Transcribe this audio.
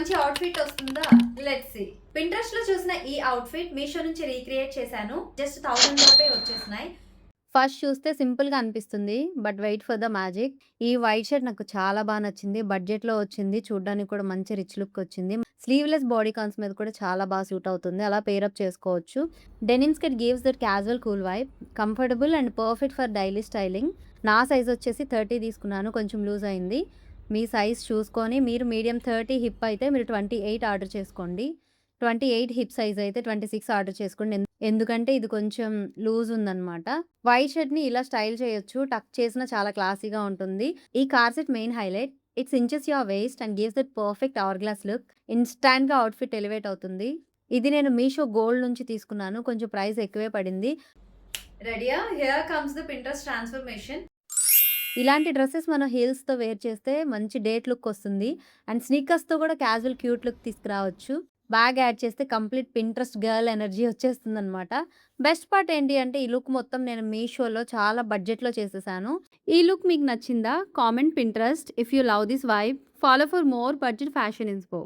మంచి అవుట్ఫిట్ వస్తుందా? Let's see. Pinterest లో చూసిన ఈ అవుట్ఫిట్ మీషో నుంచి రీక్రియేట్ చేశాను. జస్ట్ 1000 లోపే వచ్చేసినాయి. ఫస్ట్ చూస్తే సింపుల్‌గా అనిపిస్తుంది. But wait for the magic. ఈ వైట్ షర్ట్ నాకు చాలా నచ్చింది. బడ్జెట్‌లో వచ్చింది. చూడ్డానికి కూడా మంచి రిచ్ లుక్ వచ్చింది. స్లీవ్‌లెస్ బాడీ కాన్స్ మీద కూడా చాలా సూట్ అవుతుంది. అలా పెయిర్ అప్ చేసుకోవచ్చు. Denim skirt gives that casual cool vibe. Comfortable and perfect for daily styling. నా సైజ్ వచ్చేసి 30 తీసుకున్నాను. కొంచెం లూజ్ అయింది. మీ సైజ్ చూసుకొని మీరు మీడియం 30 హిప్ అయితే మీరు 28 ఆర్డర్ చేసుకోండి. 28 హిప్ సైజ్ అయితే 26 ఆర్డర్ చేసుకోండి. ఎందుకంటే ఇది కొంచెం లూజ్ ఉందన్నమాట. వైట్ షర్ట్‌ని ఇలా స్టైల్ చేయొచ్చు. టక్ చేసినా చాలా క్లాసీగా ఉంటుంది. ఈ corset main highlight. It cinches your waist and gives that perfect hourglass look. ఇన్‌స్టాంట్‌గా అవుట్‌ఫిట్ ఎలివేట్ అవుతుంది. ఇది నేను మీషో గోల్డ్ నుంచి తీసుకున్నాను. కొంచెం ప్రైస్ ఎక్కువే పడింది. రెడీయా? Here comes the Pinterest transformation. ఇలాంటి డ్రెసెస్ మనం హీల్స్‌తో వేర్ చేస్తే మంచి డేట్ లుక్ వస్తుంది. అండ్ స్నీకర్స్‌తో కూడా క్యాజువల్ క్యూట్ లుక్ తీసుకురావచ్చు. బ్యాగ్ యాడ్ చేస్తే కంప్లీట్ పింట్రెస్ట్ గర్ల్ ఎనర్జీ వచ్చేస్తుందనమాట. బెస్ట్ పార్ట్ ఏంటి అంటే ఈ లుక్ మొత్తం నేను మీషోలో చాలా బడ్జెట్‌లో చేసేసాను. ఈ లుక్ మీకు నచ్చిందా? Comment Pinterest if you love this vibe. Follow for more budget fashion ఇన్స్పో.